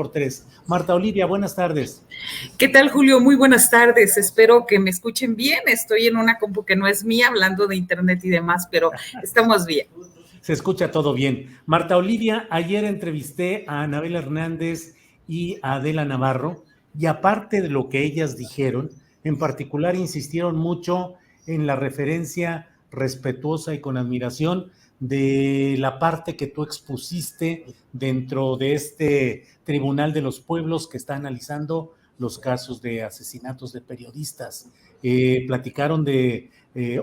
por tres. Marta Olivia, buenas tardes. ¿Qué tal, Julio? Muy buenas tardes. Espero que me escuchen bien. Estoy en una compu que no es mía, hablando de internet y demás, pero estamos bien. Se escucha todo bien. Marta Olivia, ayer entrevisté a Anabel Hernández y a Adela Navarro, y aparte de lo que ellas dijeron, en particular insistieron mucho en la referencia respetuosa y con admiración de la parte que tú expusiste dentro de este Tribunal de los Pueblos que está analizando los casos de asesinatos de periodistas. Platicaron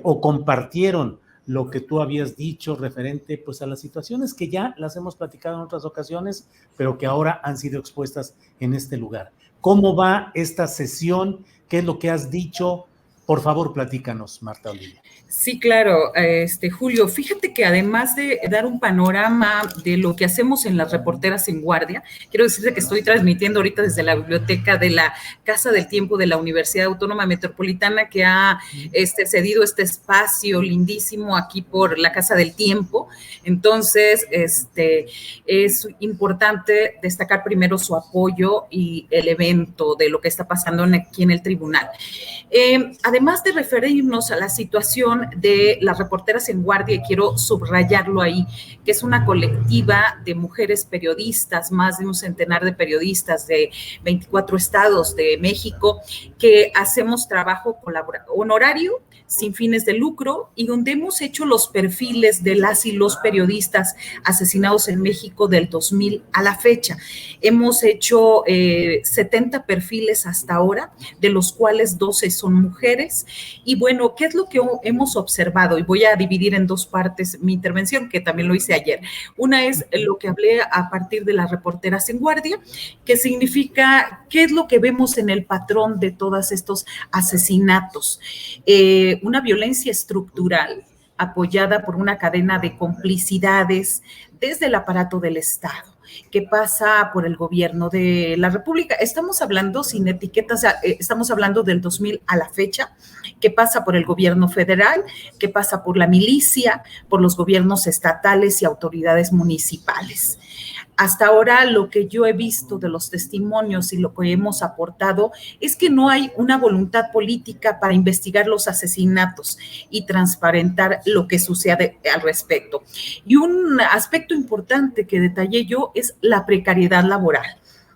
o compartieron lo que tú habías dicho referente pues a las situaciones que ya las hemos platicado en otras ocasiones, pero que ahora han sido expuestas en este lugar. ¿Cómo va esta sesión? ¿Qué es lo que has dicho? Por favor, platícanos, Marta Olivia. Sí, claro, Julio, fíjate que además de dar un panorama de lo que hacemos en las reporteras en guardia, quiero decirte que estoy transmitiendo ahorita desde la biblioteca de la Casa del Tiempo de la Universidad Autónoma Metropolitana, que ha cedido este espacio lindísimo aquí por la Casa del Tiempo. Entonces, es importante destacar primero su apoyo y el evento de lo que está pasando aquí en el tribunal. Además de referirnos a la situación de las reporteras en guardia, y quiero subrayarlo ahí, que es una colectiva de mujeres periodistas, más de un centenar de periodistas de 24 estados de México, que hacemos trabajo honorario, sin fines de lucro, y donde hemos hecho los perfiles de las y los periodistas asesinados en México del 2000 a la fecha. Hemos hecho 70 perfiles hasta ahora, de los cuales 12 son mujeres. Y bueno, ¿qué es lo que hemos observado? Y voy a dividir en dos partes mi intervención, que también lo hice ayer. Una es lo que hablé a partir de las reporteras en guardia, que significa qué es lo que vemos en el patrón de todos estos asesinatos. Una violencia estructural apoyada por una cadena de complicidades desde el aparato del Estado, que pasa por el gobierno de la República. Estamos hablando sin etiquetas, estamos hablando del 2000 a la fecha, que pasa por el gobierno federal, que pasa por la milicia, por los gobiernos estatales y autoridades municipales. Hasta ahora lo que yo he visto de los testimonios y lo que hemos aportado es que no hay una voluntad política para investigar los asesinatos y transparentar lo que sucede al respecto. Y un aspecto importante que detallé yo es la precariedad laboral,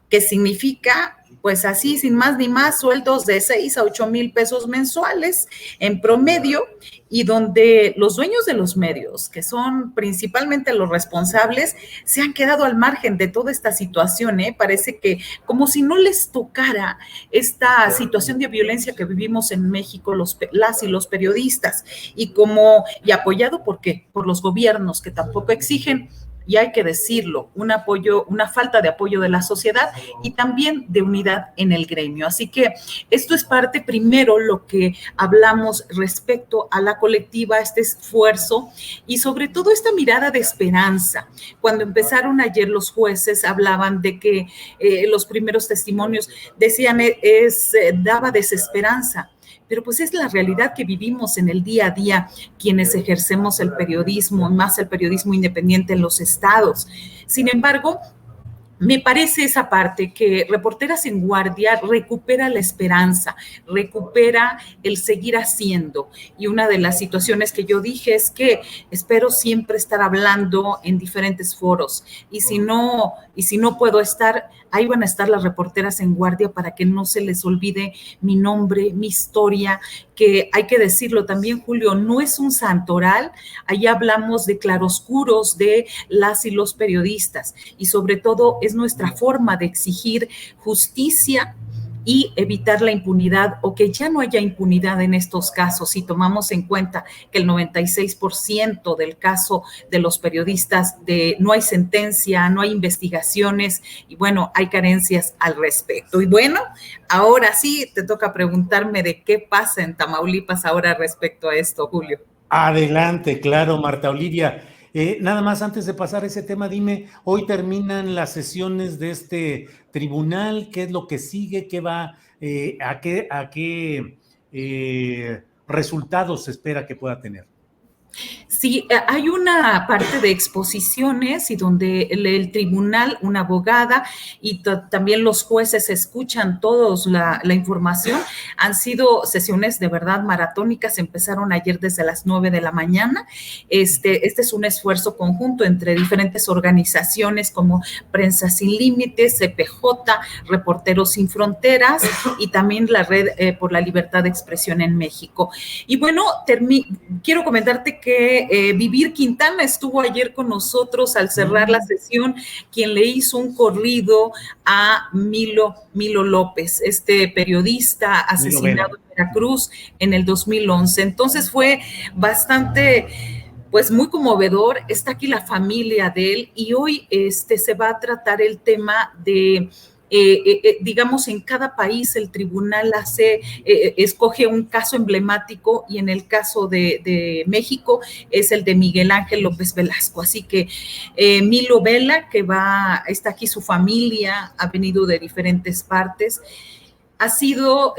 que significa, pues así, sin más ni más, sueldos de 6 a 8 mil pesos mensuales en promedio, y donde los dueños de los medios, que son principalmente los responsables, se han quedado al margen de toda esta situación. Parece que como si no les tocara esta situación de violencia que vivimos en México, las y los periodistas, y apoyado ¿por qué? Por los gobiernos, que tampoco exigen, y hay que decirlo, una falta de apoyo de la sociedad y también de unidad en el gremio. Así que esto es parte, primero, lo que hablamos respecto a la colectiva, este esfuerzo y sobre todo esta mirada de esperanza. Cuando empezaron ayer los jueces hablaban de que los primeros testimonios decían daba desesperanza. Pero pues es la realidad que vivimos en el día a día quienes ejercemos el periodismo, más el periodismo independiente en los estados. Sin embargo, me parece esa parte que Reporteras en Guardia recupera la esperanza, recupera el seguir haciendo. Y una de las situaciones que yo dije es que espero siempre estar hablando en diferentes foros. Y si no puedo estar, ahí van a estar las Reporteras en Guardia para que no se les olvide mi nombre, mi historia, que hay que decirlo también, Julio, no es un santoral. Ahí hablamos de claroscuros de las y los periodistas, y sobre todo es nuestra forma de exigir justicia y evitar la impunidad, o que ya no haya impunidad en estos casos, si tomamos en cuenta que el 96% del caso de los periodistas no hay sentencia, no hay investigaciones, y bueno, hay carencias al respecto. Y bueno, ahora sí te toca preguntarme de qué pasa en Tamaulipas ahora respecto a esto, Julio. Adelante, claro, Marta Olivia. Nada más antes de pasar a ese tema, dime, hoy terminan las sesiones de este tribunal, ¿qué es lo que sigue? ¿Qué va? ¿A qué resultados se espera que pueda tener? Sí, hay una parte de exposiciones y donde el tribunal, una abogada y también los jueces escuchan todos la información. Han sido sesiones de verdad maratónicas, empezaron ayer desde las 9 de la mañana. Este es un esfuerzo conjunto entre diferentes organizaciones como Prensa Sin Límites, CPJ, Reporteros Sin Fronteras y también la Red por la Libertad de Expresión en México. Y bueno, quiero comentarte que Vivir Quintana estuvo ayer con nosotros al cerrar la sesión, quien le hizo un corrido a Milo López, este periodista asesinado en Veracruz en el 2011. Entonces fue bastante, pues muy conmovedor. Está aquí la familia de él y hoy se va a tratar el tema de digamos, en cada país el tribunal escoge un caso emblemático y en el caso de México es el de Miguel Ángel López Velasco. Así que Milo Vela, que está aquí su familia, ha venido de diferentes partes. Ha sido,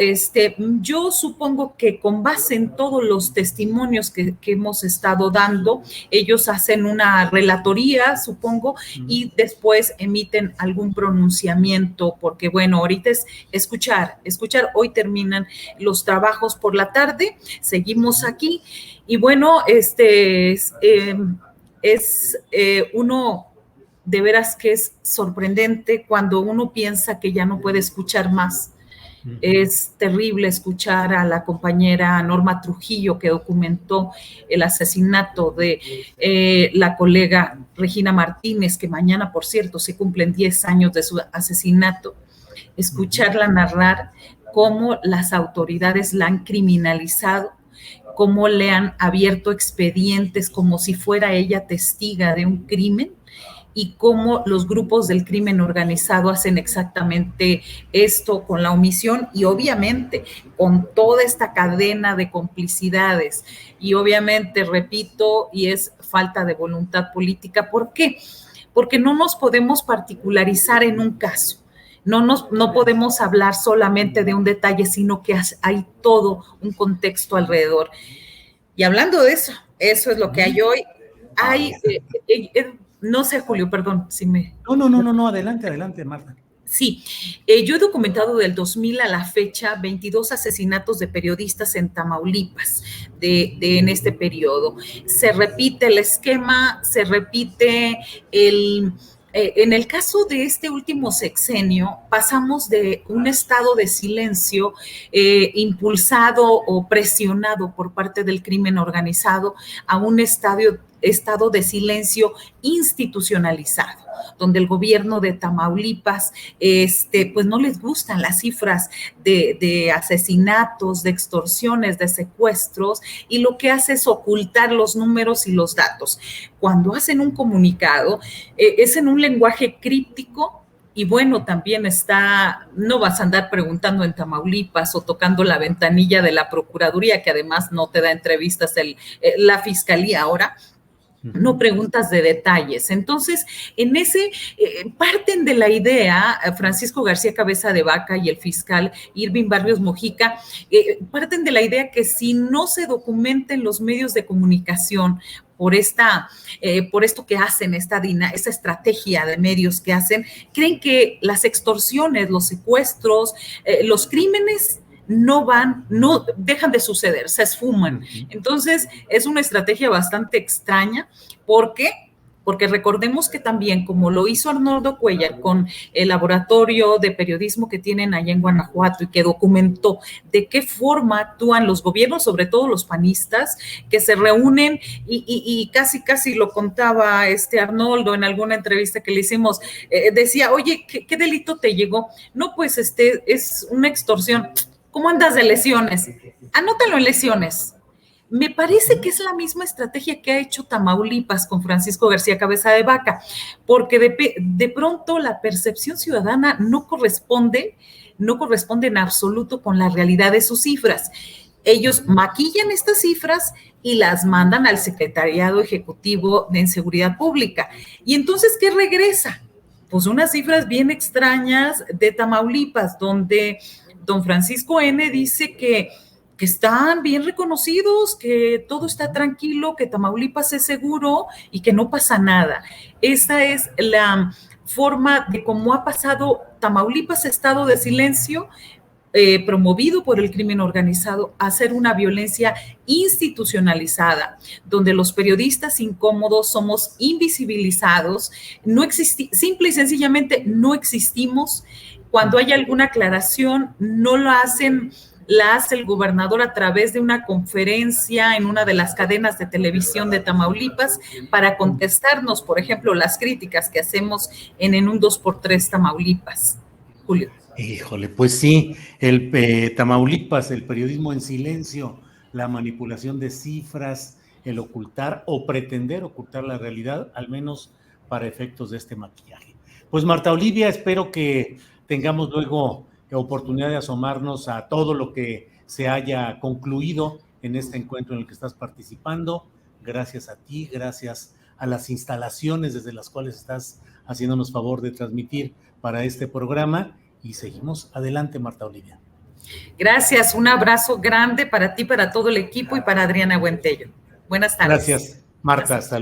yo supongo que con base en todos los testimonios que hemos estado dando, ellos hacen una relatoría, supongo, y después emiten algún pronunciamiento, porque bueno, ahorita es escuchar. Hoy terminan los trabajos por la tarde, seguimos aquí, y bueno, uno de veras que es sorprendente cuando uno piensa que ya no puede escuchar más. Es terrible escuchar a la compañera Norma Trujillo, que documentó el asesinato de la colega Regina Martínez, que mañana, por cierto, se cumplen 10 años de su asesinato. Escucharla narrar cómo las autoridades la han criminalizado, cómo le han abierto expedientes como si fuera ella testiga de un crimen, y cómo los grupos del crimen organizado hacen exactamente esto con la omisión y obviamente con toda esta cadena de complicidades. Y obviamente, repito, y es falta de voluntad política. ¿Por qué? Porque no nos podemos particularizar en un caso. No podemos hablar solamente de un detalle, sino que hay todo un contexto alrededor. Y hablando de eso, eso es lo que hay hoy. No sé, Julio, perdón, si me... No, adelante, Marta. Sí, yo he documentado del 2000 a la fecha 22 asesinatos de periodistas en Tamaulipas en este periodo. Se repite el esquema, se repite en el caso de este último sexenio, pasamos de un estado de silencio impulsado o presionado por parte del crimen organizado a un estado de silencio institucionalizado, donde el gobierno de Tamaulipas, pues no les gustan las cifras de asesinatos, de extorsiones, de secuestros, y lo que hace es ocultar los números y los datos. Cuando hacen un comunicado, es en un lenguaje críptico. Y bueno, también no vas a andar preguntando en Tamaulipas o tocando la ventanilla de la Procuraduría, que además no te da entrevistas la Fiscalía ahora, no preguntas de detalles. Entonces, parten de la idea, Francisco García Cabeza de Vaca y el fiscal Irving Barrios Mojica, parten de la idea que si no se documenten los medios de comunicación por esto que hacen, esta estrategia de medios que hacen, creen que las extorsiones, los secuestros, los crímenes no dejan de suceder, se esfuman. Entonces, es una estrategia bastante extraña. ¿Por qué? Porque recordemos que también, como lo hizo Arnoldo Cuellar con el laboratorio de periodismo que tienen allá en Guanajuato y que documentó de qué forma actúan los gobiernos, sobre todo los panistas, que se reúnen y casi lo contaba Arnoldo en alguna entrevista que le hicimos, decía, oye, ¿qué delito te llegó? No, pues es una extorsión. ¿Cómo andas de lesiones? Anótalo en lesiones. Me parece que es la misma estrategia que ha hecho Tamaulipas con Francisco García Cabeza de Vaca, porque de pronto la percepción ciudadana no corresponde en absoluto con la realidad de sus cifras. Ellos maquillan estas cifras y las mandan al Secretariado Ejecutivo de Seguridad Pública. Y entonces, ¿qué regresa? Pues unas cifras bien extrañas de Tamaulipas, donde don Francisco N. dice que que están bien reconocidos, que todo está tranquilo, que Tamaulipas es seguro y que no pasa nada. Esa es la forma de cómo ha pasado Tamaulipas, estado de silencio, promovido por el crimen organizado, a ser una violencia institucionalizada, donde los periodistas incómodos somos invisibilizados, no simple y sencillamente no existimos. Cuando hay alguna aclaración, no la hace el gobernador a través de una conferencia en una de las cadenas de televisión de Tamaulipas para contestarnos, por ejemplo, las críticas que hacemos en un 2x3 Tamaulipas. Julio. Híjole, pues sí, Tamaulipas, el periodismo en silencio, la manipulación de cifras, el ocultar o pretender ocultar la realidad, al menos para efectos de este maquillaje. Pues Marta Olivia, espero que tengamos luego oportunidad de asomarnos a todo lo que se haya concluido en este encuentro en el que estás participando. Gracias a ti, gracias a las instalaciones desde las cuales estás haciéndonos favor de transmitir para este programa. Y seguimos adelante, Marta Olivia. Gracias, un abrazo grande para ti, para todo el equipo y para Adriana Buentello. Buenas tardes. Gracias, Marta. Hasta luego.